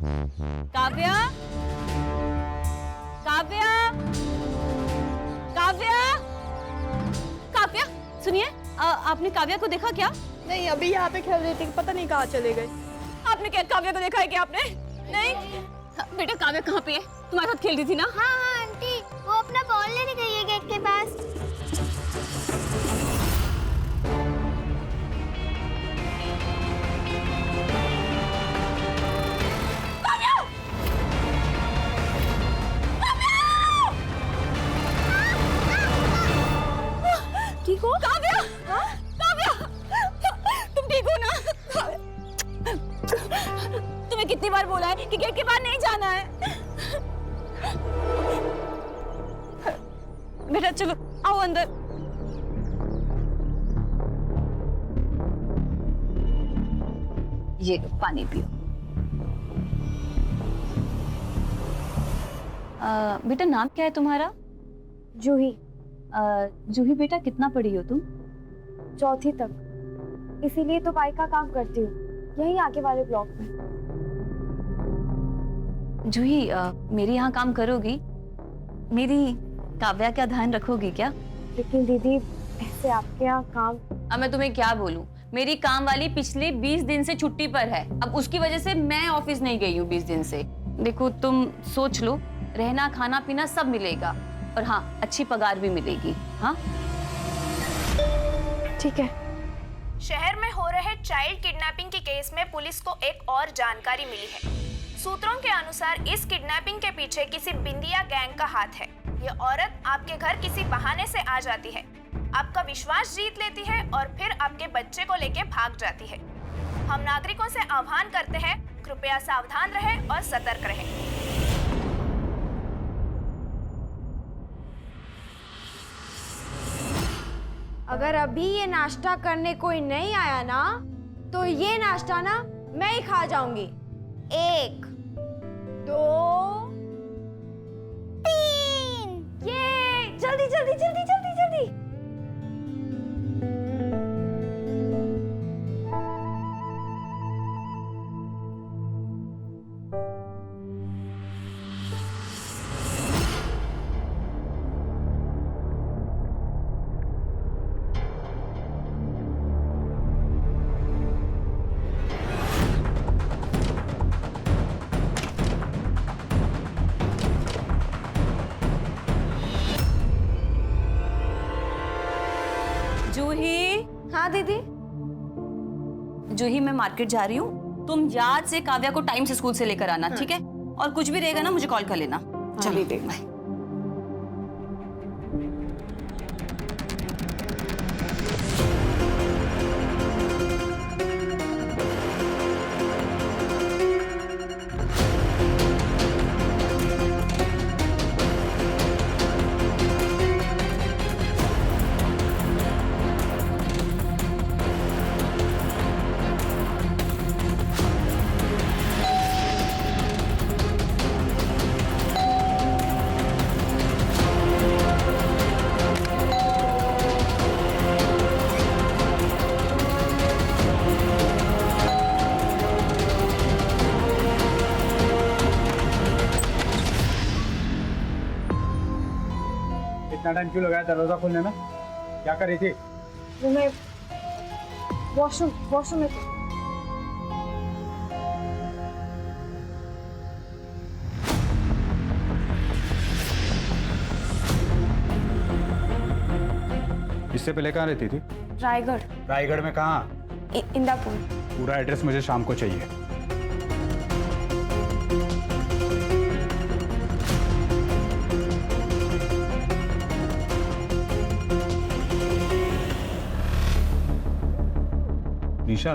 काव्या, काव्या, काव्या, काव्या, सुनिए, आपने काव्या को देखा क्या? नहीं, अभी यहाँ पे खेल रही थी, पता नहीं कहाँ चले गए। आपने क्या काव्या को देखा है क्या आपने? नहीं बेटा, काव्या कहाँ पे है? तुम्हारे साथ खेल रही थी ना? हाँ हाँ आंटी, वो अपना बॉल लेने गई है गेट के पास। ठीक हो? काव्या, काव्या, तुम ठीक हो ना? तुम्हें कितनी बार बोला है कि गेट के बाहर नहीं जाना है? बेटा चलो, आओ अंदर। ये पानी पियो। बेटा नाम क्या है तुम्हारा? जूही। जूही बेटा, कितना पढ़ी हो तुम? चौथी तक, इसीलिए तो बाइक का काम करती हूँ, यहीं आगे वाले ब्लॉक में। जूही, मेरे यहाँ काम करोगी? मेरी काव्या का ध्यान रखोगी क्या? लेकिन दीदी, ऐसे आपके यहाँ काम। अब मैं तुम्हें क्या बोलूं? मेरी काम वाली पिछले 20 दिन से छुट्टी पर है। अब उसकी वजह से मैं ऑफिस नहीं गई हूँ 20 दिन से। देखो तुम सोच लो, रहना खाना पीना सब मिलेगा, और हाँ, अच्छी पगार भी मिलेगी। हाँ ठीक है। शहर में हो रहे चाइल्ड किडनैपिंग के केस में पुलिस को एक और जानकारी मिली है। सूत्रों के अनुसार इस किडनैपिंग के पीछे किसी बिंदिया गैंग का हाथ है। ये औरत आपके घर किसी बहाने से आ जाती है, आपका विश्वास जीत लेती है और फिर आपके बच्चे को लेके भाग जाती है। हम नागरिकों से आह्वान करते हैं, कृपया सावधान रहें और सतर्क रहें। अगर अभी ये नाश्ता करने कोई नहीं आया ना, तो ये नाश्ता ना मैं ही खा जाऊंगी। 1 2 3। ये जल्दी जल्दी जल्दी जल्दी जल्दी। जूही। हाँ दीदी। जूही, मैं मार्केट जा रही हूँ, तुम याद से काव्या को टाइम से स्कूल से लेकर आना। ठीक है? और कुछ भी रहेगा ना, मुझे कॉल कर लेना। चलिए दीदी। बाय। इतना टाइम क्यों लगाया दरवाजा खोलने में? क्या कर रही थी? वो मैं वॉशरूम में थी। इससे पहले कहाँ रहती थी? रायगढ़। रायगढ़ में कहाँ? इंदापुर। पूरा एड्रेस मुझे शाम को चाहिए। निशा,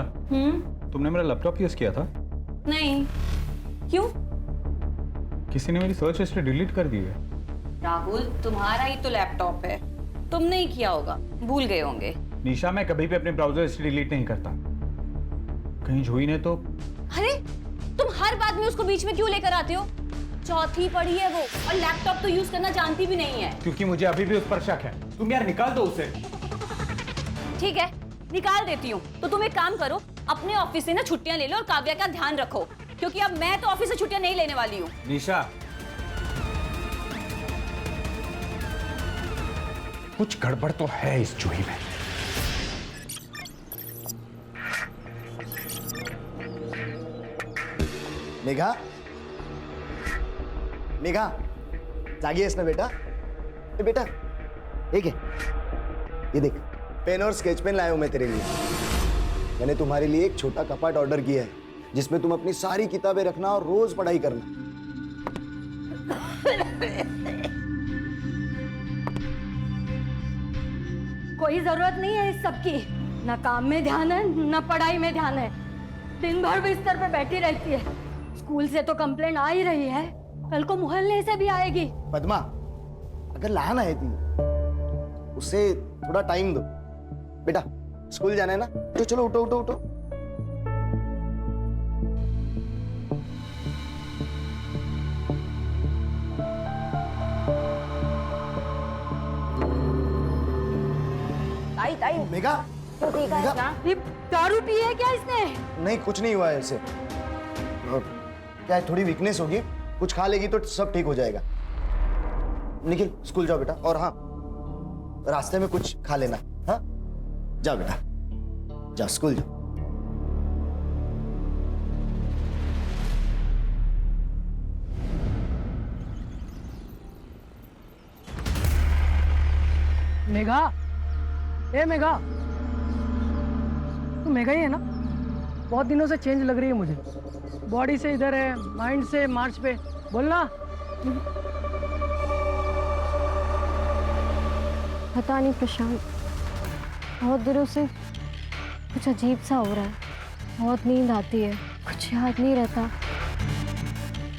तुमने मेरा लैपटॉप यूज किया था? नहीं। क्यों? किसी ने मेरी सर्च हिस्ट्री डिलीट कर दी है। राहुल, तुम्हारा ही तो लैपटॉप है, तुमने ही किया होगा, भूल गए होंगे। निशा, मैं कभी भी अपने ब्राउजर हिस्ट्री डिलीट नहीं करता। कहीं जूही ने तो। अरे, तुम हर बात में उसको बीच में क्यों लेकर आते हो? चौथी पढ़ी है वो, और लैपटॉप तो यूज करना जानती भी नहीं है। क्योंकि मुझे अभी भी उस पर शक है। तुम यार निकाल दो उसे। ठीक है, निकाल देती हूँ। तो तुम एक काम करो, अपने ऑफिस से ना छुट्टियां ले लो और काव्या का ध्यान रखो। क्योंकि अब मैं तो ऑफिस से छुट्टियां नहीं लेने वाली हूँ। निशा, कुछ गड़बड़ तो है इस जूही में। मेघा, मेघा, जागी आहेस ना बेटा? ए बेटा, एक है, ये देख, पेन और स्केच पेन लाया हूं मैं तेरे लिए। मैंने तुम्हारे लिए एक छोटा कपाट ऑर्डर किया है जिसमें तुम अपनी सारी किताबें रखना और रोज पढ़ाई करना। कोई जरूरत नहीं है इस सब की। ना काम में ध्यान है ना पढ़ाई में ध्यान है। दिन भर बिस्तर पे बैठी रहती है। स्कूल से तो कंप्लेंट आ ही रही है, कल को मोहल्ले से भी आएगी। पद्मा, अगर लहान आहे ती, उसे थोड़ा टाइम दो। बेटा, स्कूल जाना है ना? तो चलो उठो उठो उठो। ताई ताई मेघा, तो ठीक है मेघा। ना? ये दारू पी है क्या इसने? नहीं, कुछ नहीं हुआ है इसे। क्या है, थोड़ी वीकनेस होगी, कुछ खा लेगी तो सब ठीक हो जाएगा। निखिल, स्कूल जाओ बेटा। और हाँ, रास्ते में कुछ खा लेना। हाँ, जाओ बेटा, जाओ स्कूल जाओ। मेघा, ए मेघा, तू मेघा ही है ना? बहुत दिनों से चेंज लग रही है मुझे। बॉडी से इधर है, माइंड से मार्च पे। बोलना। पता नहीं प्रशांत, बहुत दिनों से कुछ अजीब सा हो रहा है। बहुत नींद आती है, कुछ याद नहीं रहता,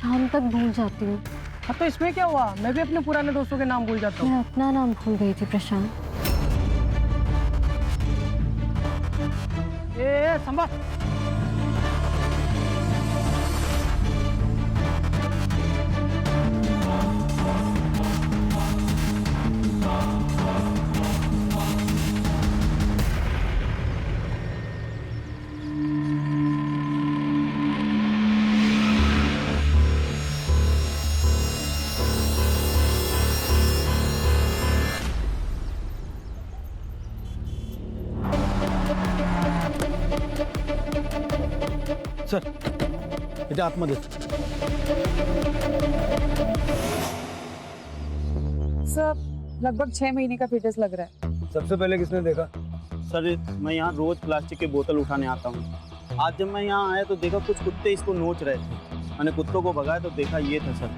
शाम तक भूल जाती हूँ। हाँ तो इसमें क्या हुआ? मैं भी अपने पुराने दोस्तों के नाम भूल जाता हूँ। मैं अपना नाम भूल गई थी प्रशांत। ए संभा, सर, बेटा आतमध्ये। सर, लगभग 6 महीने का फीटस लग रहा है। सबसे पहले किसने देखा? सर, मैं यहाँ रोज प्लास्टिक की बोतल उठाने आता हूँ। आज जब मैं यहाँ आया तो देखा कुछ कुत्ते इसको नोच रहे थे। मैंने कुत्तों को भगाया तो देखा ये था सर।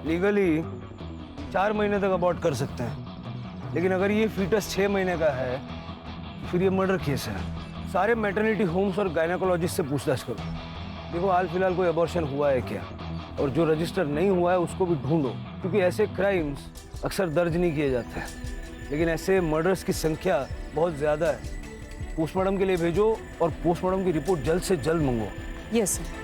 लीगली 4 महीने तक अबॉर्ट कर सकते हैं, लेकिन अगर ये फीटस 6 महीने का है फिर ये मर्डर केस है। सारे मैटरनिटी होम्स और गायनेकोलॉजिस्ट से पूछताछ करो। देखो हाल फिलहाल कोई अबॉर्शन हुआ है क्या, और जो रजिस्टर नहीं हुआ है उसको भी ढूंढो, क्योंकि ऐसे क्राइम्स अक्सर दर्ज नहीं किए जाते हैं, लेकिन ऐसे मर्डर्स की संख्या बहुत ज़्यादा है। पोस्टमार्टम के लिए भेजो और पोस्टमार्टम की रिपोर्ट जल्द से जल्द मंगो। Yes sir.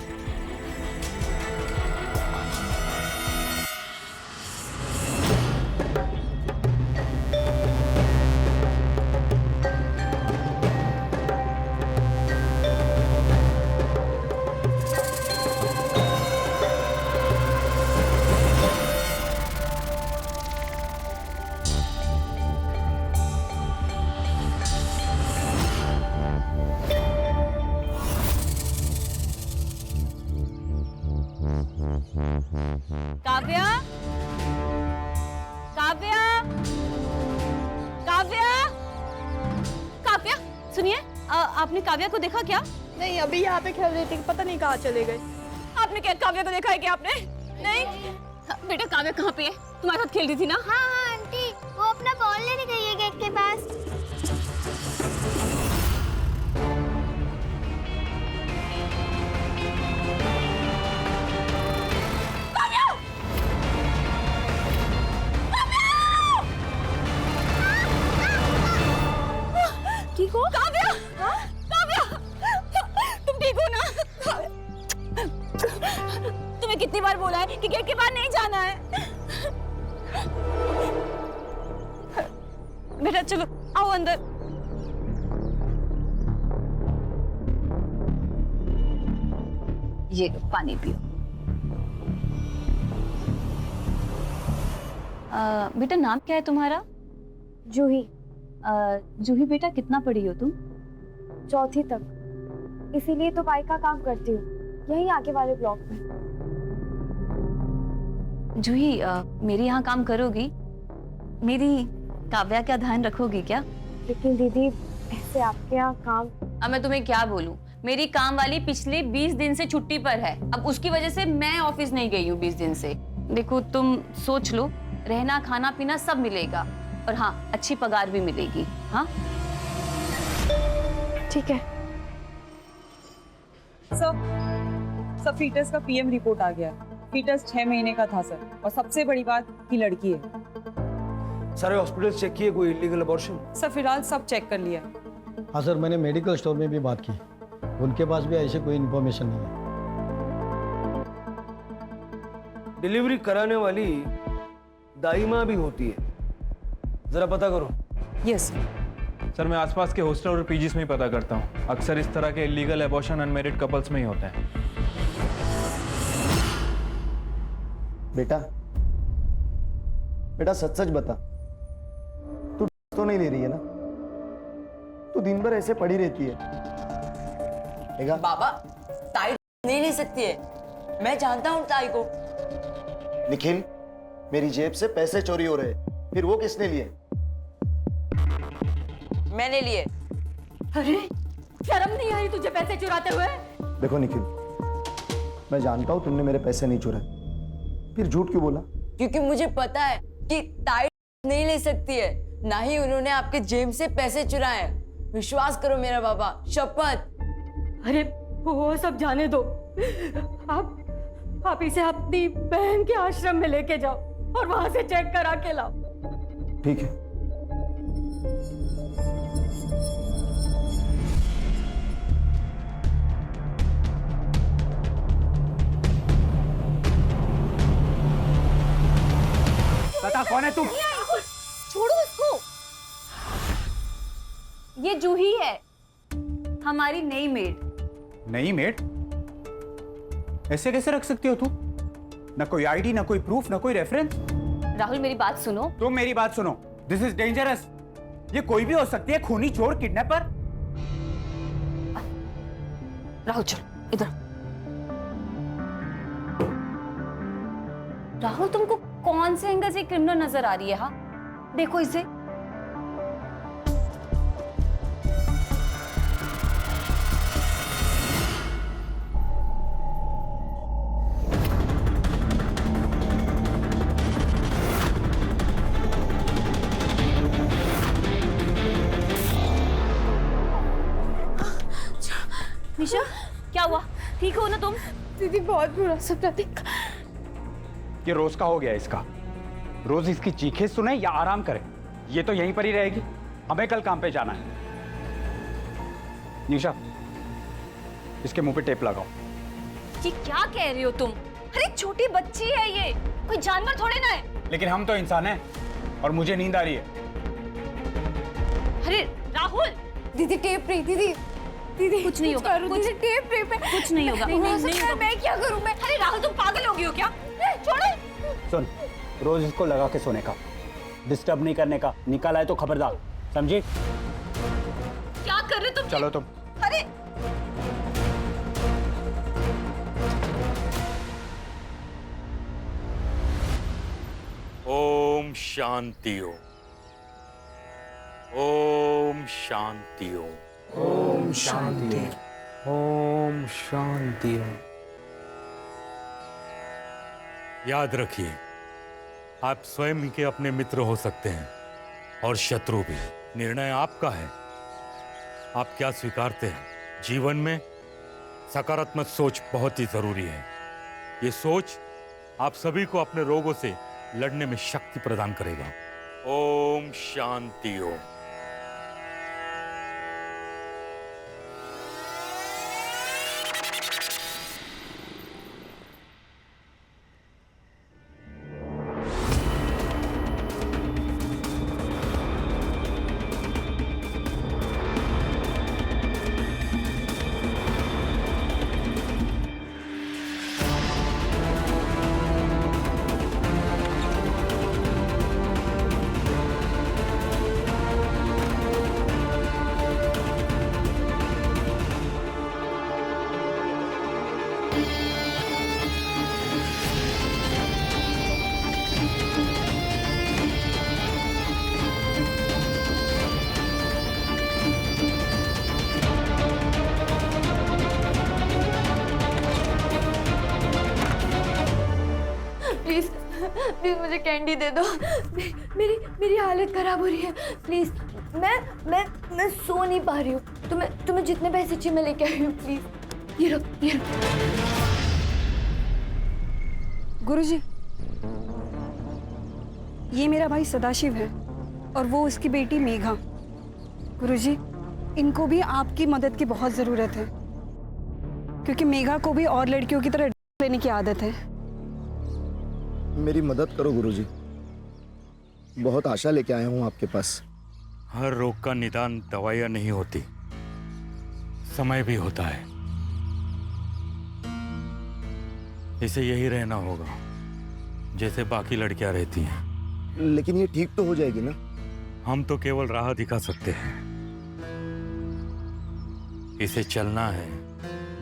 काव्या, काव्या, काव्या, काव्या, सुनिए, आपने काव्या को देखा क्या? नहीं, अभी यहाँ पे खेल रही थी, पता नहीं कहाँ चले गए। आपने क्या काव्या को देखा है क्या आपने? नहीं बेटा, काव्या कहाँ पे है? तुम्हारे साथ खेल रही थी ना? हाँ हाँ आंटी, वो अपना बॉल लेने गई है गेट के पास। ठीक हो? काव्या, काव्या, तुम ठीक हो ना? तुम्हें कितनी बार बोला है कि गेट के बाहर नहीं जाना है? बेटा चलो, आओ अंदर। ये लो पानी पियो। बेटा नाम क्या है तुम्हारा? जूही। जूही बेटा कितना पढ़ी हो तुम? 4th तक, इसीलिए तो बाइक का काम करती हूँ, यहीं आगे वाले ब्लॉक में। जूही मेरे यहाँ काम करोगी? मेरी काव्या का ध्यान रखोगी क्या? लेकिन दीदी ऐसे आपके यहाँ काम। अब मैं तुम्हें क्या बोलूं, मेरी काम वाली पिछले 20 दिन से छुट्टी पर है। अब उसकी वजह से मैं ऑफिस नहीं गई हूँ 20 दिन से। देखो तुम सोच लो, रहना खाना पीना सब मिलेगा और हाँ अच्छी पगार भी मिलेगी। हाँ ठीक है। सर फीटस का पीएम रिपोर्ट आ गया। फीटस 6 महीने का था सर, और सबसे बड़ी बात कि लड़की है। सारे हॉस्पिटल चेक किए, कोई इलीगल अबॉर्शन? सर फिलहाल सब चेक कर लिया। हाँ सर, मैंने मेडिकल स्टोर में भी बात की, उनके पास भी ऐसे कोई इन्फॉर्मेशन नहीं है। डिलीवरी कराने वाली दाई माँ भी होती है, जरा पता करो। यस सर मैं आसपास के हॉस्टल और पीजीज में ही पता करता हूँ। अक्सर इस तरह के इलीगल एबॉर्शन अनमेरिड कपल्स में ही होते हैं। बेटा बेटा सच सच बता, तू तो नहीं ले रही है ना? तू दिन भर ऐसे पड़ी रहती है। देखा? बाबा ताई नहीं ले सकती है, मैं जानता हूँ ताई को। निखिल, मेरी जेब से पैसे चोरी हो रहे हैं, फिर वो किसने लिए? मैंने लिए। अरे शर्म नहीं आई तुझे पैसे चुराते हुए? देखो निखिल, मैं जानता हूं तुमने मेरे पैसे नहीं चुराए, फिर झूठ क्यों बोला? क्योंकि मुझे पता है कि ताई नहीं ले सकती है, ना ही उन्होंने आपके जेब से पैसे चुराए। विश्वास करो मेरा बाबा, शपथ। अरे वो सब जाने दो, आप इसे अपनी बहन के आश्रम में लेके जाओ और वहां से चेक करा के लाओ। ठीक है। बता कौन है तू? छोड़ो इसको। ये जूही है, हमारी नई मेड। नई मेड? ऐसे कैसे रख सकती हो तू? ना कोई आईडी, ना कोई प्रूफ, ना कोई रेफरेंस। राहुल मेरी बात सुनो। तुम मेरी बात सुनो। This is dangerous. ये कोई भी हो सकती है, खूनी, चोर, किडनैपर। राहुल चल इधर। राहुल तुमको कौन से एंगल से क्रिमिनल नजर आ रही है? हाँ देखो इसे। निशा क्या हुआ? ठीक हो ना तुम? दीदी बहुत बुरा सपना देखा। ये रोज का हो गया इसका। रोज इसकी चीखें सुने या आराम करे, ये तो यहीं पर ही रहेगी। हमें कल काम पे जाना है। निशा, इसके मुंह पे टेप लगाओ। ये क्या कह रही हो तुम? अरे छोटी बच्ची है ये, कोई जानवर थोड़े ना है। लेकिन हम तो इंसान हैं और मुझे नींद आ रही है। अरे राहुल। दीदी टेप रही। दीदी दीदी कुछ नहीं होगा, कुछ टेप रही पे। कुछ नहीं होगा। नहीं होगा। मैं क्या करूं? मैं। अरे राहुल तुम पागल हो गई हो क्या? छोड़ो। सुन, रोज इसको लगा के सोने का, डिस्टर्ब नहीं करने का। निकाला है तो खबरदार, समझी? क्या कर रहे तुम? चलो तुम। अरे ओम शांति ओम। ओम शांति ओम। ओम शांति। ओम शांति। याद रखिए, आप स्वयं ही के अपने मित्र हो सकते हैं और शत्रु भी। निर्णय आपका है, आप क्या स्वीकारते हैं। जीवन में सकारात्मक सोच बहुत ही जरूरी है। ये सोच आप सभी को अपने रोगों से लड़ने में शक्ति प्रदान करेगा। ओम शांति ओम। प्लीज मुझे कैंडी दे दो। मेरी मेरी हालत खराब हो रही है, प्लीज। मैं सो नहीं पा रही हूँ। तुम्हें जितने पैसे चाहिए मैं लेके आई हूँ, प्लीज। ये लो, ये लो। गुरुजी, ये मेरा भाई सदाशिव है और वो उसकी बेटी मेघा। गुरुजी, इनको भी आपकी मदद की बहुत ज़रूरत है, क्योंकि मेघा को भी और लड़कियों की तरह लेने की आदत है। मेरी मदद करो गुरुजी, बहुत आशा लेके आया हूँ आपके पास। हर रोग का निदान दवाइयां नहीं होती, समय भी होता है। इसे यही रहना होगा जैसे बाकी लड़कियां रहती हैं। लेकिन ये ठीक तो हो जाएगी ना? हम तो केवल राह दिखा सकते हैं। इसे चलना है,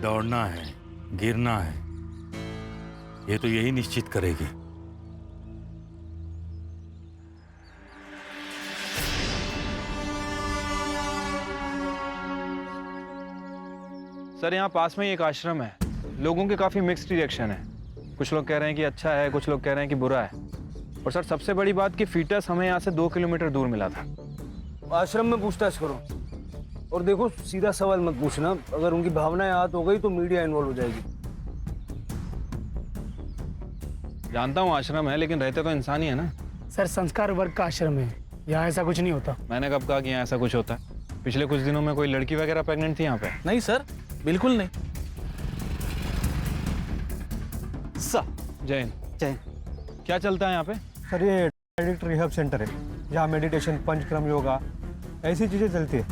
दौड़ना है, गिरना है, ये तो यही निश्चित करेगी। सर यहाँ पास में ही एक आश्रम है, लोगों के काफ़ी मिक्स्ड रिएक्शन है। कुछ लोग कह रहे हैं कि अच्छा है, कुछ लोग कह रहे हैं कि बुरा है। और सर सबसे बड़ी बात कि फीटस हमें यहाँ से 2 किलोमीटर दूर मिला था। आश्रम में पूछताछ करो और देखो, सीधा सवाल मत पूछना। अगर उनकी भावनाएं हाथ हो गई तो मीडिया इन्वॉल्व हो जाएगी। जानता हूँ आश्रम है, लेकिन रहते तो इंसान ही है ना। सर संस्कार वर्ग का आश्रम है, यहाँ ऐसा कुछ नहीं होता। मैंने कब कहा कि यहाँ ऐसा कुछ होता है? पिछले कुछ दिनों में कोई लड़की वगैरह प्रेग्नेंट थी यहाँ पे? नहीं सर, बिल्कुल नहीं। जैन क्या चलता है यहाँ पे? सर ये एडिक्ट रिहब सेंटर है, जहाँ मेडिटेशन, पंचक्रम, योगा ऐसी चीज़ें चलती है।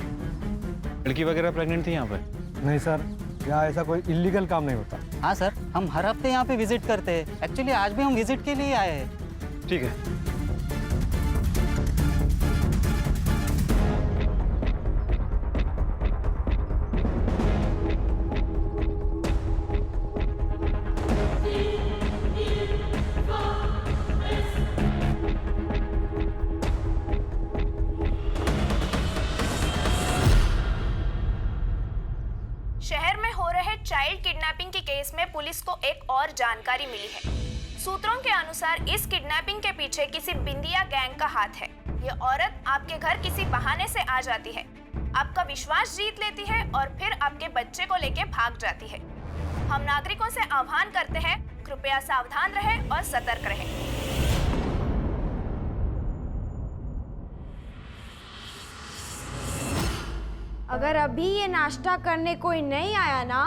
लड़की वगैरह प्रेग्नेंट थी यहाँ पे? नहीं सर, यहाँ ऐसा कोई इलीगल काम नहीं होता। हाँ सर, हम हर हफ्ते यहाँ पे विजिट करते हैं। एक्चुअली आज भी हम विजिट के लिए आए हैं। ठीक है। शहर में हो रहे चाइल्ड किडनैपिंग के केस में पुलिस को एक और जानकारी मिली है। सूत्रों के अनुसार इस किडनैपिंग के पीछे किसी बिंदिया गैंग का हाथ है। ये औरत आपके घर किसी बहाने से आ जाती है, आपका विश्वास जीत लेती है और फिर आपके बच्चे को लेके भाग जाती है। हम नागरिकों से आह्वान करते हैं, कृपया सावधान रहें और सतर्क रहें। अगर अभी ये नाश्ता करने कोई नहीं आया ना,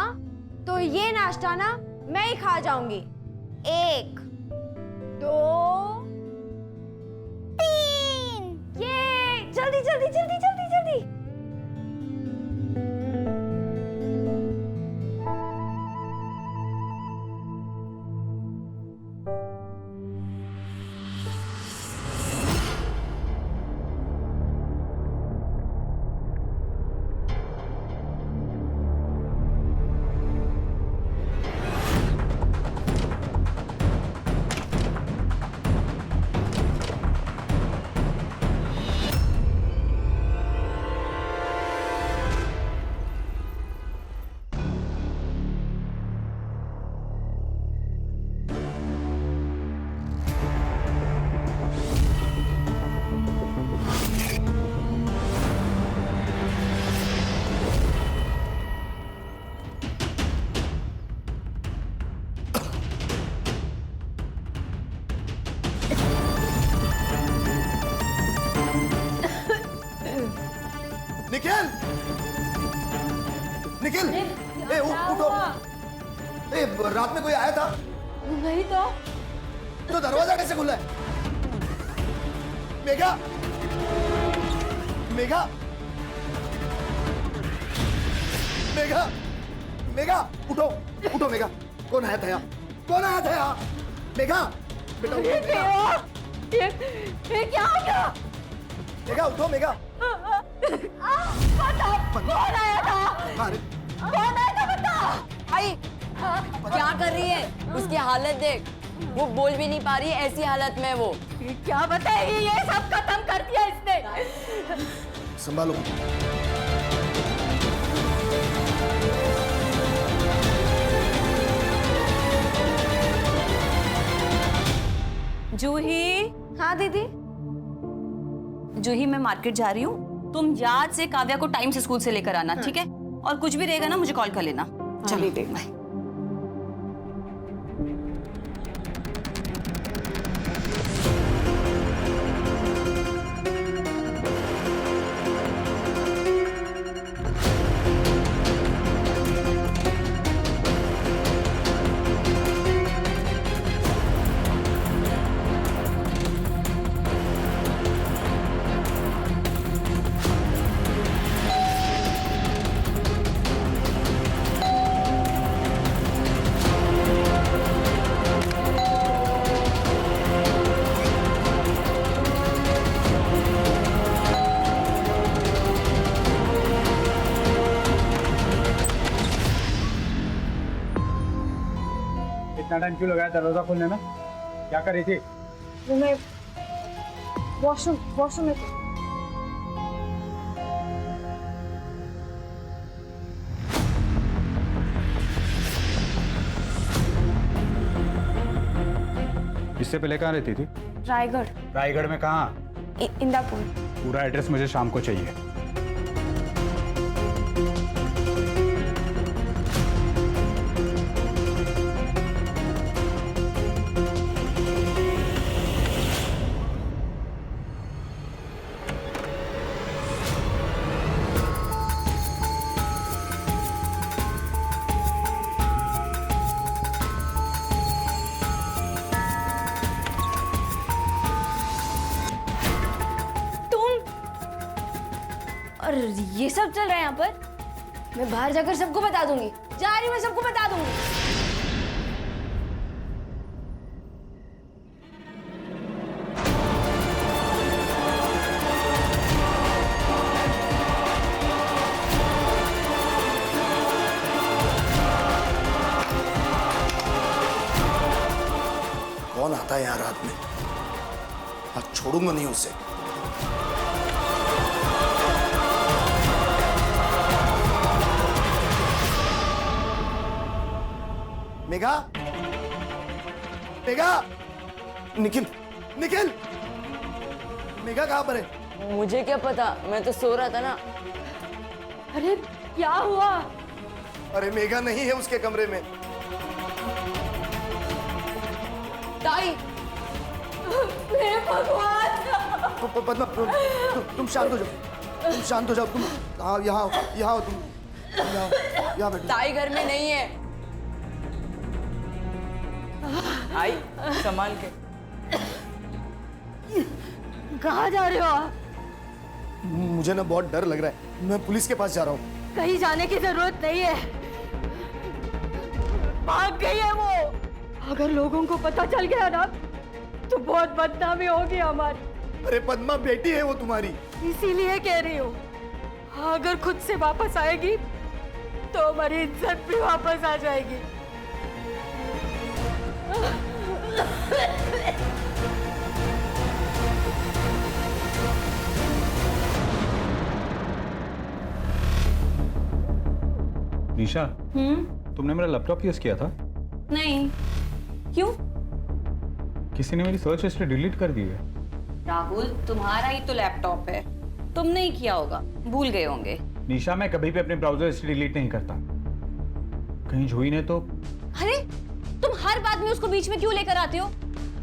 तो ये नाश्ता ना मैं ही खा जाऊंगी। 1 2 3। ये जल्दी जल्दी जल्दी जल्दी जल्दी। निखिल! निखिल! ए, उठो! ए, रात में कोई आया था? नहीं तो। तो दरवाजा कैसे खुला है? मेघा! मेघा! मेघा! मेघा! उठो! उठो मेघा! कौन आया था यहाँ? कौन आया था यहाँ? मेघा! बेटा उठो मेघा! ये क्या हो गया? मेघा उठो मेघा! बता, कौन आया था? अरे कौन आया था बता? भाई क्या कर रही है? उसकी हालत देख, वो बोल भी नहीं पा रही है, ऐसी हालत में वो। क्या बताएगी? ये सब खत्म कर दिया इसने। संभालो। जूही। हाँ दीदी। जूही, मैं मार्केट जा रही हूँ, तुम याद से काव्या को टाइम से स्कूल से लेकर आना, ठीक है? और कुछ भी रहेगा ना मुझे कॉल कर लेना। चलिए दीदी। बाय। इतना टाइम क्यों लगाया दरवाजा खोलने में? क्या कर रही थी? मैं वॉशरूम में थी। इससे पहले कहाँ रहती थी? रायगढ़। रायगढ़ में कहाँ? इंदापुर। पूरा एड्रेस मुझे शाम को चाहिए। और ये सब चल रहा है यहाँ पर? मैं बाहर जाकर सबको बता दूंगी। जा रही हूँ, मैं सबको बता दूंगी। कौन आता है यहाँ रात में? आज छोड़ूंगा नहीं उसे। मेघा, मेघा, निखिल, निखिल, मेघा कहाँ पर है? मुझे क्या पता, मैं तो सो रहा था ना। अरे क्या हुआ? अरे मेघा नहीं है उसके कमरे में। ताई, मेरे भगवान! पद्मा, तुम शांत हो जाओ, तुम शांत हो जाओ। तुम हाँ यहाँ आओ, तुम यहाँ बैठो। ताई घर में नहीं है। आई संभाल के। कहाँ जा रहे हो आप? मुझे ना बहुत डर लग रहा है, मैं पुलिस के पास जा रहा हूँ। कहीं जाने की जरूरत नहीं है, भाग गई है वो। अगर लोगों को पता चल गया ना तो बहुत बदनामी होगी हमारी। अरे पद्मा, बेटी है वो तुम्हारी। इसीलिए कह रही हूँ, अगर खुद से वापस आएगी तो हमारी इज्जत भी वापस आ जाएगी। निशा, तुमने मेरा लैपटॉप यूज किया था? नहीं। क्यों? किसी ने मेरी सर्च हिस्ट्री डिलीट कर दी है। राहुल, तुम्हारा ही तो लैपटॉप है, तुमने ही किया होगा, भूल गए होंगे। निशा, मैं कभी भी अपने ब्राउजर हिस्ट्री डिलीट नहीं करता। कहीं जूही ने तो। अरे तुम हर बात में उसको बीच में क्यों लेकर आते हो?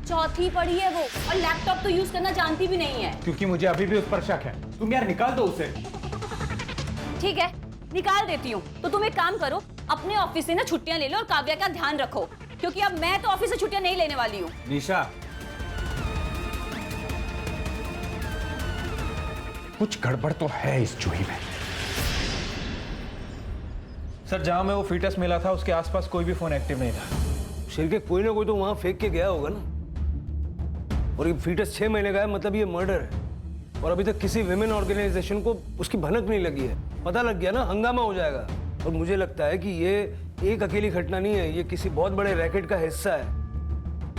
चौथी पढ़ी है वो, और लैपटॉप तो यूज करना जानती भी नहीं है। क्योंकि मुझे अभी भी उस पर शक है। तुम यार निकाल दो उसे। ठीक है, निकाल देती हूँ। तो तुम एक काम करो, अपने ऑफिस से ना छुट्टियां ले लो और काव्या का ध्यान रखो, क्योंकि अब मैं तो ऑफिस से छुट्टियां नहीं लेने वाली हूँ। निशा, कुछ गड़बड़ तो है इस जूही में। सर, जहां में वो फीटस मिला था उसके आसपास कोई भी फोन एक्टिव नहीं था। शिर के कोई ना कोई तो वहां फेंक के गया होगा ना। और ये फीटस 6 महीने का है, मतलब ये मर्डर है। और अभी तक किसी विमेन ऑर्गेनाइजेशन को उसकी भनक नहीं लगी है। पता लग गया ना, हंगामा हो जाएगा। और मुझे लगता है कि ये एक अकेली घटना नहीं है, ये किसी बहुत बड़े रैकेट का हिस्सा है।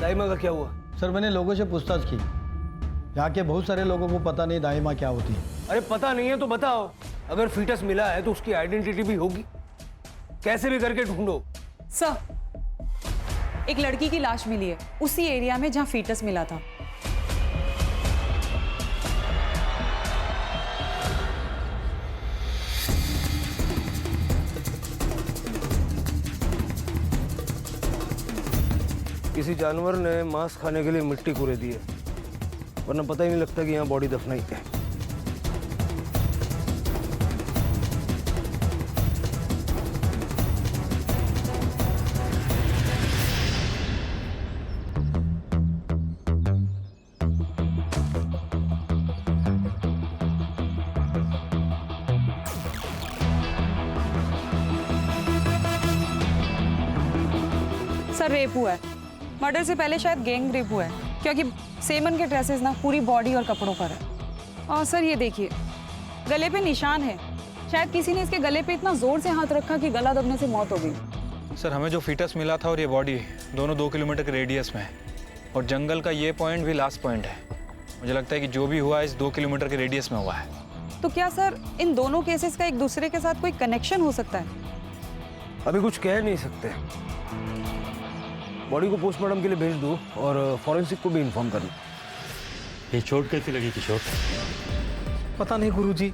दाइमा का क्या हुआ? सर, मैंने लोगों से पूछताछ की, यहाँ के बहुत सारे लोगों को पता नहीं दाइमा क्या होती है। अरे पता नहीं है तो बताओ। अगर फीटस मिला है तो उसकी आइडेंटिटी भी होगी, कैसे भी करके ढूंढो। सर, एक लड़की की लाश मिली है उसी एरिया में जहाँ फीटस मिला था। किसी जानवर ने मांस खाने के लिए मिट्टी कुरे दी है, वरना पता ही नहीं लगता कि यहाँ बॉडी दफनाई है। सर रेप हुआ है, मर्डर से पहले शायद गैंग रेप हुआ है, क्योंकि सेमन के ड्रेसेस ना पूरी बॉडी और कपड़ों पर है। और सर ये देखिए, गले पे निशान है, शायद किसी ने इसके गले पे इतना जोर से हाथ रखा कि गला दबने से मौत हो गई। सर हमें जो फीटस मिला था और ये बॉडी दोनों 2 किलोमीटर के रेडियस में है, और जंगल का ये पॉइंट भी लास्ट पॉइंट है। मुझे लगता है कि जो भी हुआ इस 2 किलोमीटर के रेडियस में हुआ है। तो क्या सर इन दोनों केसेस का एक दूसरे के साथ कोई कनेक्शन हो सकता है? अभी कुछ कह नहीं सकते। बॉडी को पोस्टमार्टम के लिए भेज दो और फॉरेंसिक को भी इन्फॉर्म कर लो। ये चोट कैसी लगी किशोर? पता नहीं गुरुजी,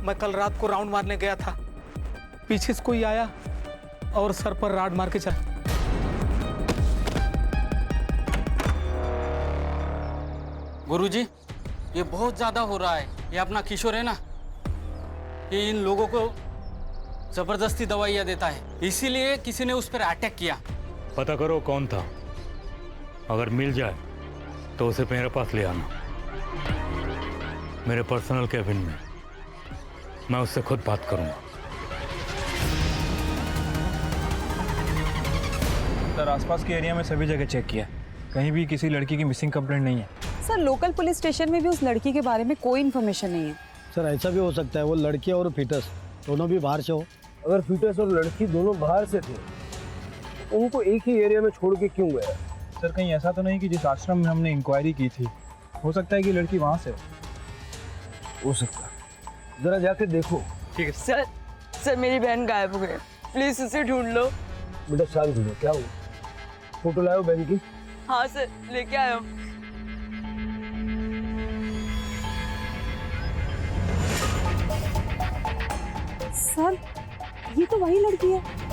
मैं कल रात को राउंड मारने गया था, पीछे से कोई आया और सर पर राड मार के चला। गुरुजी, ये बहुत ज्यादा हो रहा है। ये अपना किशोर है ना, ये इन लोगों को जबरदस्ती दवाइयाँ देता है, इसीलिए किसी ने उस पर अटैक किया। पता करो कौन था, अगर मिल जाए तो उसे मेरे पास ले आना, मेरे पर्सनल कैबिन में। मैं उससे खुद बात करूंगा। सर आसपास के एरिया में सभी जगह चेक किया, कहीं भी किसी लड़की की मिसिंग कंप्लेंट नहीं है। सर लोकल पुलिस स्टेशन में भी उस लड़की के बारे में कोई इन्फॉर्मेशन नहीं है। सर ऐसा भी हो सकता है वो लड़की और फीटस दोनों भी बाहर से हो। अगर फीटस और लड़की दोनों बाहर से थे, उनको एक ही एरिया में छोड़ के क्यों गया? सर कहीं ऐसा तो नहीं कि जिस आश्रम में हमने इंक्वायरी की थी, हो सकता है कि लड़की वहाँ से हो सकता है, जरा जाके देखो। ठीक है सर मेरी बहन गायब हो गई, प्लीज उसे ढूंढ लो। बेटा शांत हो, क्या हुआ? फोटो लाओ बहन की। हाँ सर, लेके आया। सर ये तो वही लड़की है।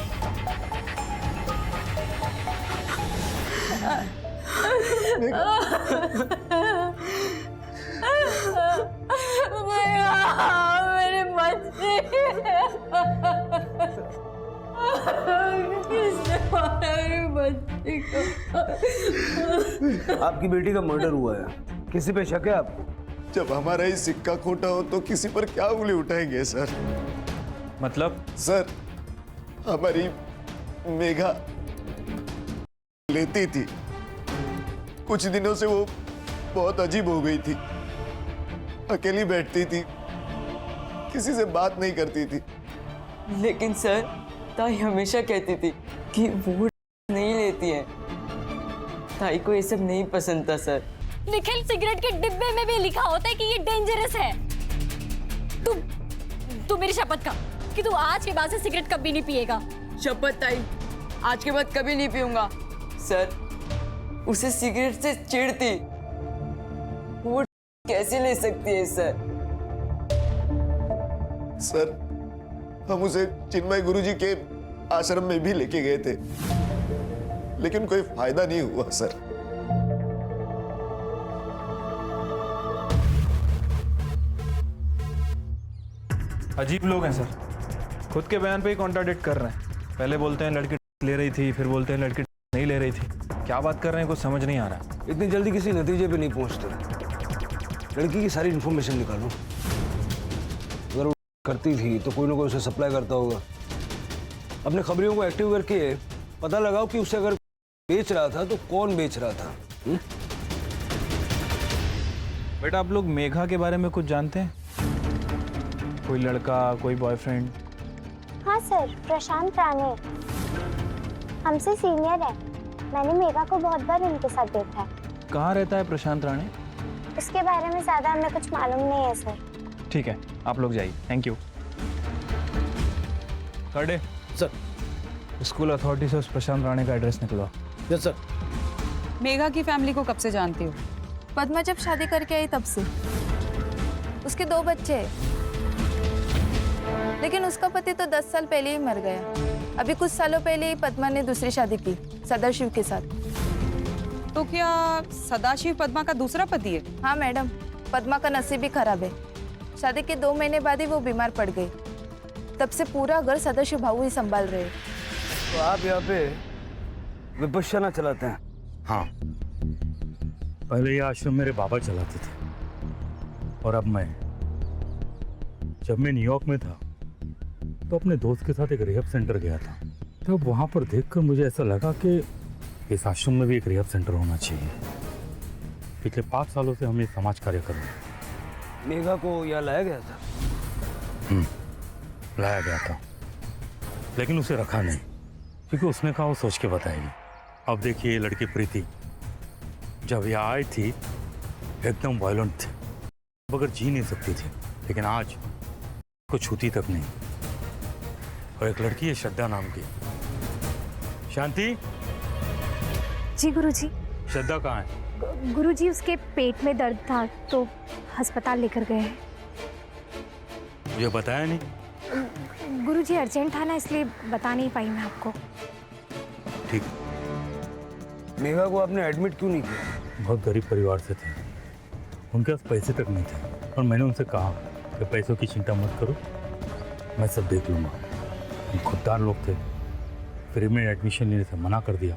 मेरे बच्चे किसने मारा मेरे बच्चे को? आपकी बेटी का मर्डर हुआ है, किसी पे शक है आपको? जब हमारा ही सिक्का खोटा हो तो किसी पर क्या उंगली उठाएंगे सर? मतलब? सर हमारी मेघा लेती थी, कुछ दिनों से वो बहुत अजीब हो गई थी, अकेली बैठती थी, किसी से बात नहीं करती थी। लेकिन सर ताई हमेशा कहती थी कि वो नहीं लेती है, ताई को ये सब नहीं पसंद था सर। निखिल, सिगरेट के डिब्बे में भी लिखा होता है कि ये डेंजरस है। तू मेरी शपथ खा कि तू आज के बाद से सिगरेट कभी नहीं पिएगा। शपथ ताई, आज के बाद कभी नहीं पीऊंगा। सर उसे सिगरेट से चिढ़ती, वो कैसे ले सकती है सर? सर हम उसे चिन्मय गुरुजी के आश्रम में भी लेके गए थे, लेकिन कोई फायदा नहीं हुआ सर। अजीब लोग हैं सर, खुद के बयान पे ही कॉन्ट्राडिक्ट कर रहे हैं। पहले बोलते हैं लड़की ले रही थी, फिर बोलते हैं लड़की नहीं ले रही थी। क्या बात कर रहे हैं कुछ समझ नहीं आ रहा। इतनी जल्दी किसी नतीजे पे नहीं पहुंचते। लड़की की सारी इन्फॉर्मेशन निकालो, अगर वो करती थी तो कोई ना कोई उसे सप्लाई करता होगा। अपने खबरियों को एक्टिव करके पता लगाओ कि उसे अगर बेच रहा था तो कौन बेच रहा था। बेटा आप लोग मेघा के बारे में कुछ जानते हैं? कोई लड़का, कोई बॉयफ्रेंड? हाँ सर, प्रशांत राणे हमसे सीनियर है। मैंने मेघा को बहुत बार उनके साथ देखा है। कहाँ रहता है प्रशांत राणे? उसके बारे में ज्यादा हमें कुछ मालूम नहीं है सर। ठीक है, आप लोग जाइए। Thank you. Karde sir, school authority से उस प्रशांत राणे का एड्रेस निकलवा। Yes sir. मेघा की फैमिली को कब से जानती हो? पद्मा जब शादी करके आई तब से। उसके 2 बच्चे हैं, लेकिन उसका पति तो 10 साल पहले ही मर गया। अभी कुछ सालों पहले ही पद्मा ने दूसरी शादी की सदाशिव के साथ। तो क्या सदाशिव पद्मा का दूसरा पति है? हाँ मैडम, पद्मा का नसीब भी खराब है। शादी के 2 महीने बाद ही वो बीमार पड़ गई। तब से पूरा घर सदाशिव भाऊ ही संभाल रहे हैं। तो आप यहाँ पे विपश्यना चलाते हैं? हाँ, पहले ये आश्रम मेरे बाबा चलाते थे और अब मैं। जब मैं न्यूयॉर्क में था तो अपने दोस्त के साथ एक रिहैब सेंटर गया था। तो वहाँ पर देखकर मुझे ऐसा लगा कि इस आश्रम में भी एक रिहैब सेंटर होना चाहिए। पिछले 5 सालों से हम ये समाज कार्य कर रहे हैं। मेघा को यहाँ लाया गया था? लाया गया था, लेकिन उसे रखा नहीं, क्योंकि उसने कहा वो सोच के बताएगी। अब देखिए ये लड़की प्रीति जब यहाँ आई थी एकदम वायलेंट थी, बगैर जी नहीं सकती थी, लेकिन आज को छूती तक नहीं। और एक लड़की है श्रद्धा नाम की। शांति। जी गुरुजी। श्रद्धा कहाँ है? गुरुजी उसके पेट में दर्द था तो अस्पताल लेकर गए हैं। मुझे बताया नहीं? गुरुजी अर्जेंट था ना, इसलिए बता नहीं पाई मैं आपको। ठीक। मेघा को आपने एडमिट क्यों नहीं किया? बहुत गरीब परिवार से थे, उनके पास पैसे तक नहीं थे, और मैंने उनसे कहा कि पैसों की चिंता मत करो, मैं सब देख लूँगा। हम खुददार लोग थे, फ्री में एडमिशन लेने से मना कर दिया,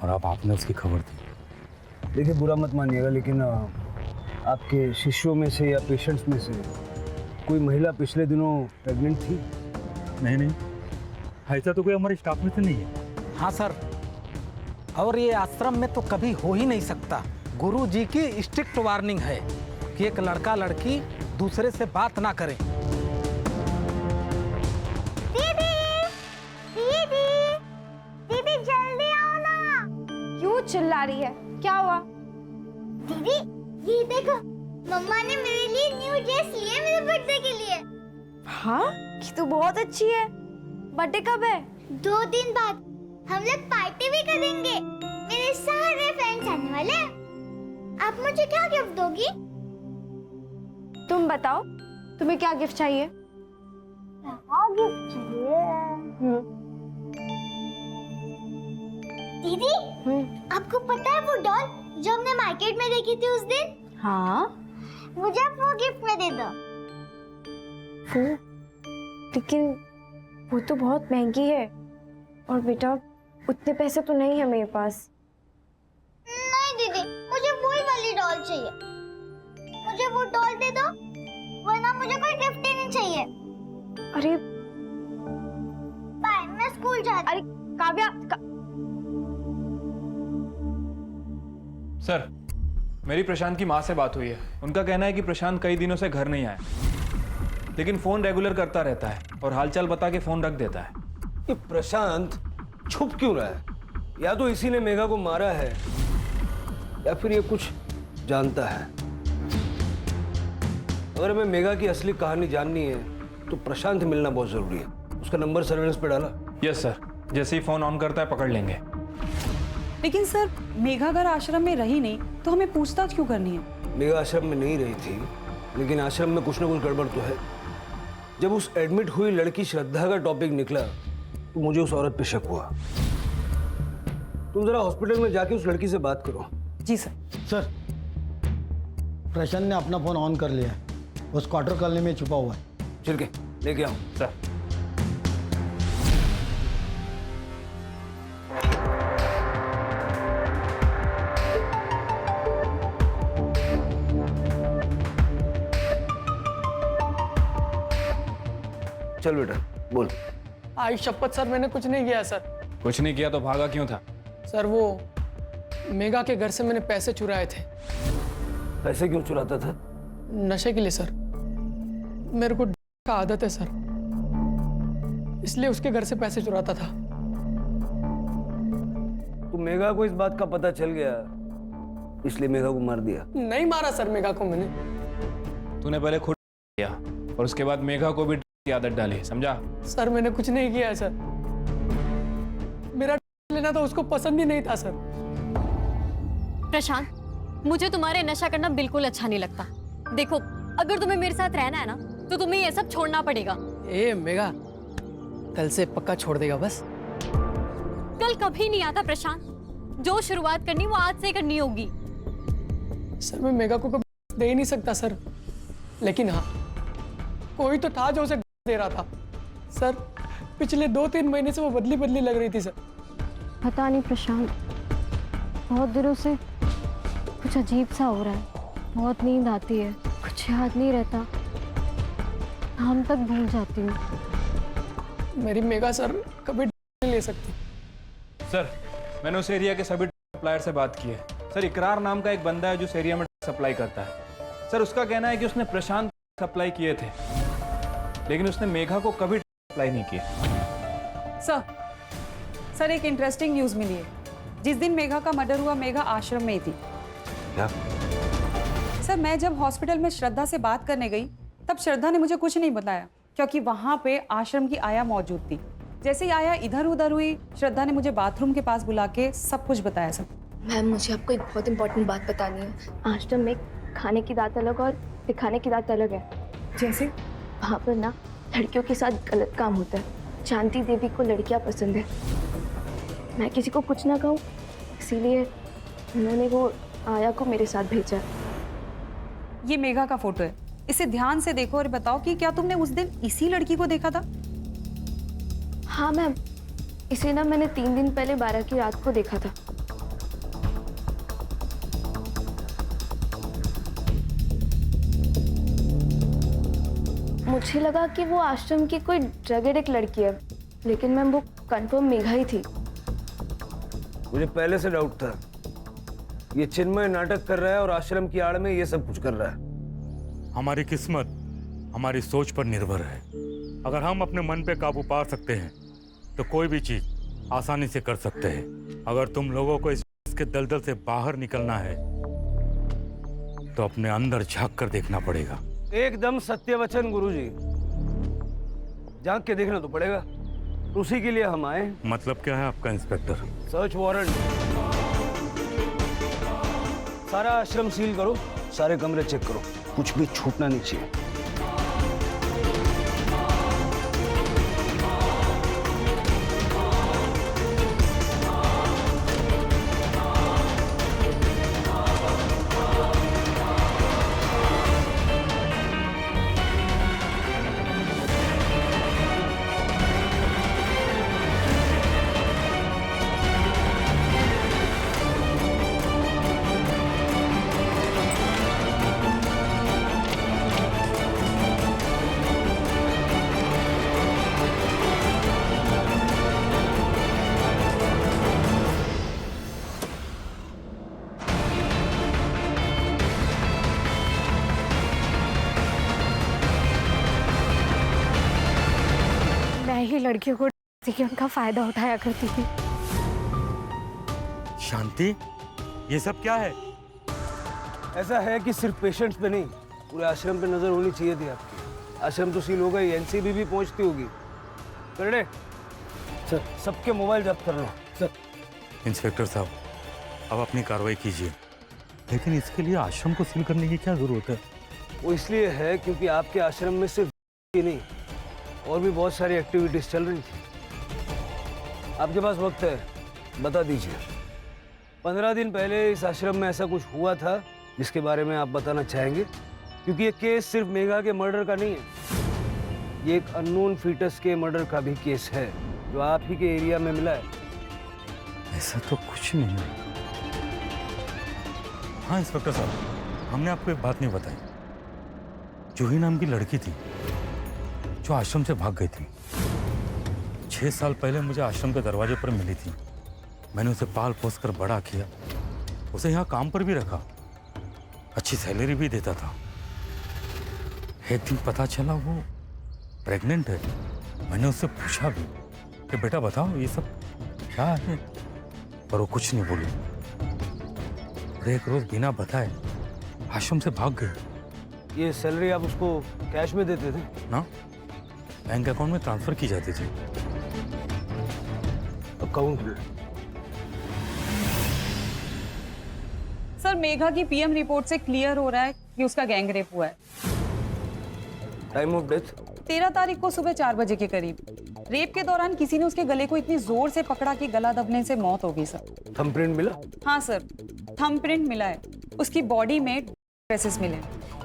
और अब आपने उसकी खबर दी। देखिए, बुरा मत मानिएगा, लेकिन आपके शिष्यों में से या पेशेंट्स में से कोई महिला पिछले दिनों प्रेग्नेंट थी? नहीं, ऐसा तो कोई हमारे स्टाफ में से नहीं है। हाँ सर, और ये आश्रम में तो कभी हो ही नहीं सकता। गुरु जी की स्ट्रिक्ट वार्निंग है कि एक लड़का लड़की दूसरे से बात ना करे। दीदी जल्दी आओ ना। क्यों चिल्ला रही है? क्या हुआ? दीदी ये देखो, मम्मा ने मेरे लिए न्यू ड्रेस ली है मेरे बर्थडे के लिए। हाँ, ये तो बहुत अच्छी है। बर्थडे कब है? 2 दिन बाद हम लोग पार्टी भी करेंगे। मेरे सारे फ्रेंड्स आने वाले हैं। आप मुझे क्या गिफ्ट दोगी? तुम बताओ, तुम्हें क्या गिफ्ट चाहिए? गिफ्ट चाहिए। दीदी, आपको पता है वो डॉल जो हमने मार्केट में देखी थी उस दिन? हाँ। मुझे आप वो गिफ्ट में दे दो। वो? लेकिन वो तो बहुत महंगी है, और बेटा उतने पैसे तो नहीं है मेरे पास। नहीं दीदी, मुझे वही वाली डॉल चाहिए। मुझे वो डॉल दे दो, वरना मुझे कोई गिफ्ट ही नहीं चाहिए। अरे बाय, मैं स्कूल जाती। अरे काव्या सर, मेरी प्रशांत की माँ से बात हुई है। उनका कहना है कि प्रशांत कई दिनों से घर नहीं आया, लेकिन फोन रेगुलर करता रहता है और हालचाल बता के फोन रख देता है। ये प्रशांत छुप क्यों रहा है? या तो इसी ने मेघा को मारा है, या फिर ये कुछ जानता है। अगर हमें मेघा की असली कहानी जाननी है तो प्रशांत मिलना बहुत जरूरी है। उसका नंबर सर्वेलेंस पे डाला? यस सर, जैसे ही फोन ऑन करता है पकड़ लेंगे। लेकिन सर, मेघा अगर आश्रम में रही नहीं तो हमें पूछताछ क्यों करनी है? मेघा आश्रम में नहीं रही थी, लेकिन आश्रम में कुछ ना कुछ गड़बड़ तो है। जब उस एडमिट हुई लड़की श्रद्धा का टॉपिक निकला तो मुझे उस औरत पे शक हुआ। तुम जरा हॉस्पिटल में जाके उस लड़की से बात करो। जी सर। सर, प्रशांत ने अपना फोन ऑन कर लिया है, उस क्वार्टर कॉलोनी में छुपा हुआ है। चल के लेके आओ। सर। चल बेटा, बोल। आई शपथ सर, मैंने कुछ नहीं किया सर। कुछ नहीं किया तो भागा क्यों था? सर, वो मेघा के घर से मैंने पैसे चुराए थे। पैसे क्यों चुराता था? नशे के लिए सर। मेरे को का आदत है सर, इसलिए उसके घर से पैसे चुराता था। तो मेघा को इस बात का पता चल गया, इसलिए मेघा को मार दिया? नहीं मारा सर मेघा को मैंने। तूने पहले खुद किया और उसके बाद मेघा को भी की आदत डाली, समझा? सर मैंने कुछ नहीं किया है सर। मेरा लेना तो उसको पसंद ही नहीं था सर। प्रशांत, मुझे तुम्हारे नशा करना बिल्कुल अच्छा नहीं लगता। देखो, अगर तुम्हें मेरे साथ रहना है ना, तो तुम्हें ये सब छोड़ना पड़ेगा। ए मेघा, कल से पक्का छोड़ देगा बस? कल कभी नहीं आता प्रशांत। जो शुरुआत करनी वो आज से करनी होगी। सर मैं मेघा को कभी दे ही नहीं सकता सर, लेकिन हाँ, कोई तो था जो उसे दे रहा था। सर पिछले 2-3 महीने से वो बदली बदली लग रही थी सर। पता नहीं प्रशांत, बहुत दिनों से कुछ अजीब सा हो रहा है। बहुत नींद आती है, कुछ याद नहीं रहता, नाम तक भूल जाती हूँ। मेरी मेघा सर कभी नहीं ले सकती। सर मैंने उस एरिया के सभी सप्लायर से बात की है। सर इकरार नाम का एक बंदा है जो उस एरिया में सप्लाई करता है। सर उसका कहना है कि उसने प्रशांत सप्लाई किए थे, लेकिन उसने मेघा को कभी सप्लाई नहीं किया। सर एक इंटरेस्टिंग न्यूज़ मिली है। जिस दिन मेघा का मर्डर हुआ, मेघा आश्रम में ही थी। क्या? सर मैं जब हॉस्पिटल में श्रद्धा से बात करने गई, तब श्रद्धा ने मुझे कुछ नहीं बताया, क्योंकि वहाँ पे आश्रम की आया मौजूद थी। जैसे ही आया इधर उधर हुई, श्रद्धा ने मुझे बाथरूम के पास बुला के सब कुछ बताया। सब मैम, मुझे आपको एक बहुत इंपॉर्टेंट बात बतानी है। आश्रम में खाने की दात अलग और दिखाने की दात अलग है। जैसे वहाँ पर ना लड़कियों के साथ गलत काम होता है। शांति देवी को लड़कियाँ पसंद है। मैं किसी को कुछ ना कहूँ, इसीलिए उन्होंने वो आया को मेरे साथ भेजा। ये मेघा का फोटो है, इसे ध्यान से देखो और बताओ कि क्या तुमने उस दिन इसी लड़की को देखा था? हाँ मैम, इसे ना मैंने 3 दिन पहले 12 की रात को देखा था। मुझे लगा कि वो आश्रम की कोई ड्रग एडिक्ट लड़की है, लेकिन मैम वो कंफर्म मेघा ही थी। मुझे पहले से डाउट था, ये चिन्मय नाटक कर रहा है और आश्रम की आड़ में ये सब कुछ कर रहा है। हमारी किस्मत हमारी सोच पर निर्भर है। अगर हम अपने मन पे काबू पा सकते हैं तो कोई भी चीज आसानी से कर सकते हैं। अगर तुम लोगों को इसके दलदल से बाहर निकलना है तो अपने अंदर झांक कर देखना पड़ेगा। एकदम सत्य वचन गुरुजी, झांक के देखना तो पड़ेगा। उसी के लिए हम आए। मतलब क्या है आपका इंस्पेक्टर? Search warrant. सारा आश्रम सील करो, सारे कमरे चेक करो, कुछ भी छूटना नहीं चाहिए। ही लड़कियों को कि उनका फायदा उठाया करती थी। शांति, ये सब क्या है? ऐसा है कि सिर्फ पेशेंट्स पे नहीं, पूरे आश्रम पे नजर होनी चाहिए थी आपकी। आश्रम तो सील हो गई, एनसीबी भी पहुंचती होगी। करड़े सर, सबके मोबाइल जब्त कर लो। सर। इंस्पेक्टर साहब, अब अपनी कार्रवाई कीजिए, लेकिन इसके लिए आश्रम को सील करने की क्या जरूरत है? वो इसलिए है क्योंकि आपके आश्रम में सिर्फ ही नहीं और भी बहुत सारी एक्टिविटीज चल रही थी। आपके पास वक्त है, बता दीजिए। 15 दिन पहले इस आश्रम में ऐसा कुछ हुआ था जिसके बारे में आप बताना चाहेंगे? क्योंकि ये केस सिर्फ मेघा के मर्डर का नहीं है, ये एक अननोन फीटस के मर्डर का भी केस है जो आप ही के एरिया में मिला है। ऐसा तो कुछ नहीं है। हाँ इंस्पेक्टर साहब, हमने आपको एक बात नहीं बताई। जूही नाम की लड़की थी जो आश्रम से भाग गई थी। 6 साल पहले मुझे आश्रम के दरवाजे पर मिली थी। मैंने उसे पाल पोस कर बड़ा किया, उसे यहाँ काम पर भी रखा, अच्छी सैलरी भी देता था। एक दिन पता चला वो प्रेग्नेंट है। मैंने उससे पूछा भी कि बेटा बताओ ये सब क्या है, पर वो कुछ नहीं बोली। और एक रोज बिना बताए आश्रम से भाग गई। ये सैलरी आप उसको कैश में देते थे ना? बैंक अकाउंट में ट्रांसफर की जाती थी। अब अकाउंट। सर मेघा की पीएम रिपोर्ट से क्लियर हो रहा है कि उसका गैंग रेप हुआ है। टाइम ऑफ डेथ 13 तारीख को सुबह 4 बजे के करीब। रेप के दौरान किसी ने उसके गले को इतनी जोर से पकड़ा कि गला दबने से मौत हो गई सर। थंबप्रिंट मिला? हाँ सर, थंबप्रिंट मिला है। उसकी बॉडी में ट्रेसेस मिले।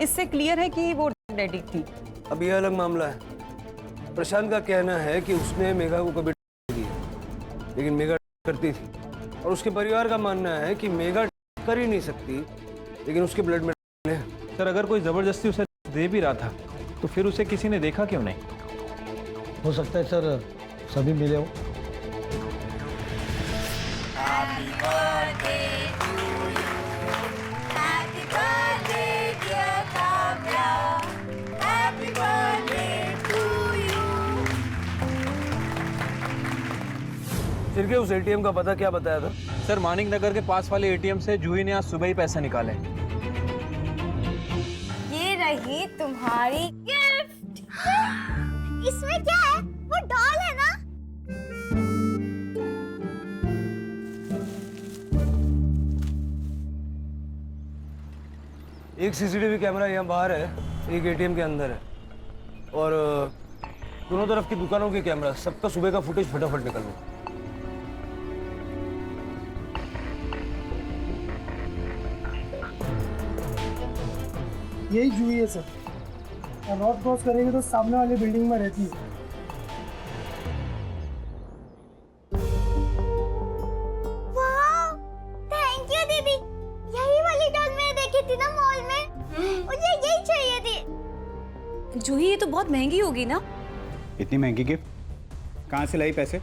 इससे क्लियर है कि वो डेड थी। अब ये अलग मामला है। प्रशांत का कहना है कि उसने मेघा को कभी दिया, लेकिन मेघा करती थी, और उसके परिवार का मानना है कि मेघा कर ही नहीं सकती, लेकिन उसके ब्लड में है। सर अगर कोई जबरदस्ती उसे दे भी रहा था तो फिर उसे किसी ने देखा क्यों नहीं? हो सकता है सर सभी मिले हो। फिर के उस एटीएम का पता क्या बताया था? सर मानिक नगर के पास वाले एटीएम से जूही ने आज सुबह ही पैसे निकाले। ये रही तुम्हारी गिफ्ट। इसमें क्या है? वो डॉल है ना? एक सीसीटीवी कैमरा यहाँ बाहर है, एक एटीएम के अंदर है, और दोनों तरफ की दुकानों के कैमरा, सबका सुबह का फुटेज फटाफट निकल लो। यही जूही है सर। रोड क्रॉस करेंगे तो सामने वाली बिल्डिंग में रहती है। थैंक यू दीदी। यही वाली डॉल मैंने देखी थी ना मॉल में, मुझे यही चाहिए थी। जूही ये तो बहुत महंगी होगी ना? इतनी महंगी गिफ्ट कहाँ से लाई पैसे?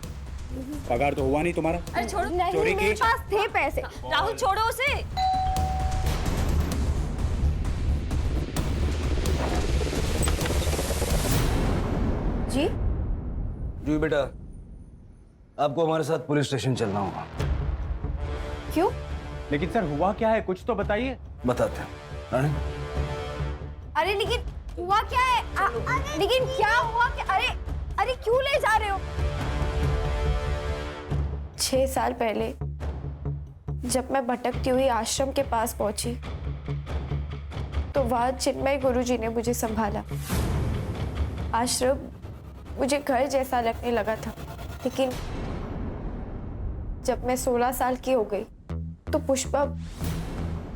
पगार तो हुआ नहीं तुम्हारा। अरे छोड़ो, चोरी मेरे की? पास थे पैसे। राहुल छोड़ो उसे। जी जूही बेटा, आपको हमारे साथ पुलिस स्टेशन चलना होगा। क्यों? लेकिन सर हुआ क्या है, कुछ तो बताइए। बताते हैं। रानी, अरे लेकिन हुआ क्या है? लेकिन क्या हुआ? अरे अरे क्यों ले जा रहे हो? 6 साल पहले जब मैं भटकती हुई आश्रम के पास पहुंची तो वहां चिन्मय गुरुजी ने मुझे संभाला। आश्रम मुझे घर जैसा लगने लगा था, लेकिन जब मैं 16 साल की हो गई तो पुष्पा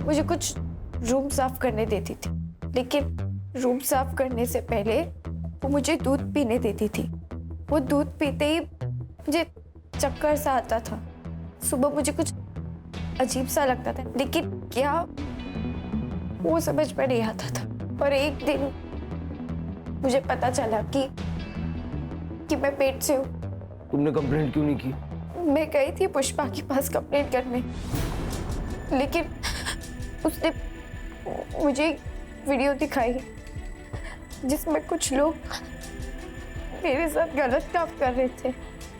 मुझे कुछ रूम साफ करने देती थी, लेकिन रूम साफ करने से पहले वो मुझे दूध पीने देती थी। वो दूध पीते ही मुझे चक्कर सा आता था। सुबह मुझे कुछ अजीब सा लगता था, लेकिन क्या वो समझ में नहीं आता था। और एक दिन मुझे पता चला कि मैं पेट से हूँ। तुमने कंप्लेंट क्यों नहीं की? मैं गई थी पुष्पा के पास कंप्लेंट करने, लेकिन उसने मुझे वीडियो दिखाई जिसमें कुछ लोग मेरे साथ गलत काम कर रहे थे।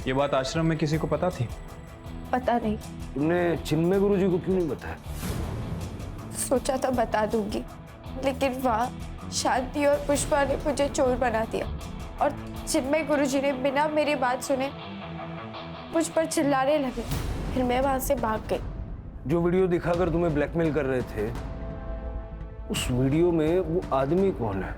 ये बात आश्रम में किसी को पता थी? पता नहीं। तुमने चिन्मय गुरुजी को क्यों नहीं बताया? सोचा था बता दूंगी, लेकिन वहाँ शांति और पुष्पा ने मुझे चोर बना दिया, और चिन्मय गुरुजी ने बिना मेरी बात सुने मुझ पर चिल्लाने लगे। फिर मैं वहां से भाग गई। जो वीडियो दिखाकर तुम्हें ब्लैकमेल कर रहे थे, उस वीडियो में वो आदमी कौन है?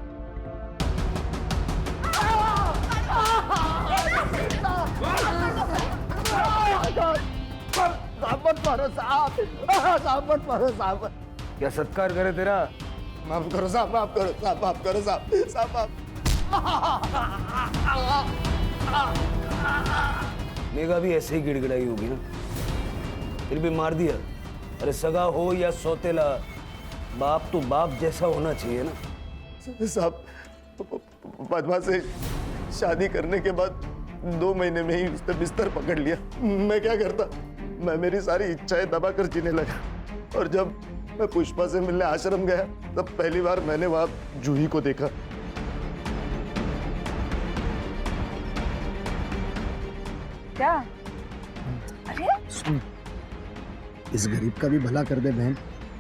क्या सत्कार करे तेरा? माफ करो साहब, माफ करो साहब, माफ करो साहब, साहब माफ। मेघा भी ऐसे ही गिड़गिड़ाई होगी ना, फिर भी मार दिया। अरे सगा हो या सौतेला, बाप तो बाप जैसा होना चाहिए ना। साहब पद्मा से शादी करने के बाद 2 महीने में ही उसने बिस्तर पकड़ लिया। मैं क्या करता? मैं मेरी सारी इच्छाएं दबाकर जीने लगा, और जब मैं पुष्पा से मिलने आश्रम गया तब पहली बार मैंने वहां जूही को देखा। क्या? सुन, इस गरीब का भी भला कर दे बहन,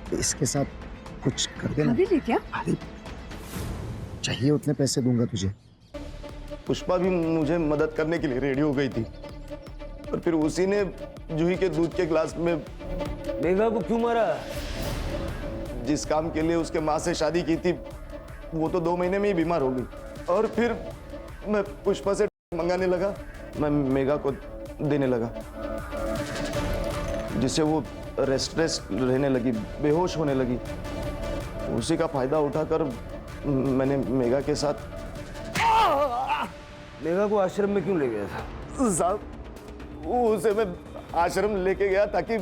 तो इसके साथ कुछ कर देना। ले क्या? अरे चाहिए उतने पैसे दूंगा तुझे। पुष्पा भी मुझे मदद करने के लिए रेडी हो गई थी, और फिर उसी ने जूही के दूध के ग्लास में मेघा को क्यों मारा? जिस काम के लिए उसके माँ से शादी की थी वो तो 2 महीने में ही बीमार हो गई। और फिर मैं पुष्पा से मंगाने लगा, मैं मेघा को देने लगा, जिससे वो रेस्टलेस रहने लगी, बेहोश होने लगी। उसी का फायदा उठाकर मैंने मेघा के साथ। मेघा को आश्रम में क्यों ले गया था? साहब, उसे मैं आश्रम लेके गया ताकि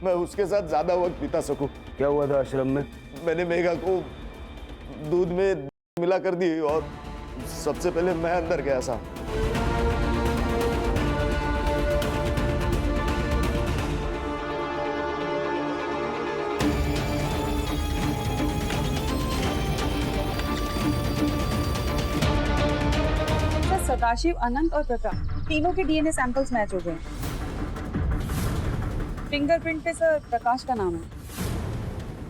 मैं उसके साथ ज्यादा वक्त बिता सकूं। क्या हुआ था आश्रम में? मैंने मेघा को दूध में मिला कर दी और सबसे पहले मैं अंदर गया साहब। सदाशिव, अनंत और प्रताप तीनों के डीएनए सैंपल्स मैच हो गए। फिंगरप्रिंट पे सर प्रकाश का नाम है।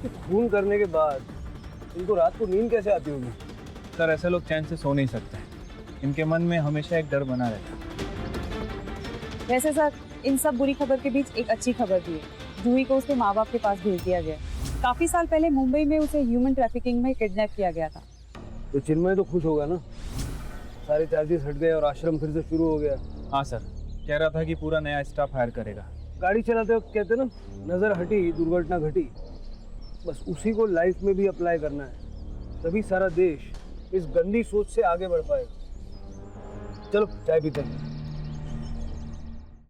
तो खून करने के बाद इनको रात को नींद कैसे आती होगी? सर ऐसे लोग चैन से सो नहीं सकते, इनके मन में हमेशा एक डर बना रहता है। वैसे सर इन सब बुरी खबर के बीच एक अच्छी खबर भी है। जूही को उसके माँ बाप के पास भेज दिया गया। काफी साल पहले मुंबई में उसे ह्यूमन ट्रैफिकिंग में किडनैप किया गया था। तो चिन्मय तो खुश होगा ना, सारे चार्जेस हट गए और आश्रम फिर से शुरू हो गया। हाँ सर, कह रहा था कि पूरा नया स्टाफ हायर करेगा। गाड़ी चलाते वक्त कहते ना, नजर हटी दुर्घटना घटी। बस उसी को लाइफ में भी अप्लाई करना है, तभी सारा देश इस गंदी सोच से आगे बढ़ पाएगा। चलो चाय पीते हैं।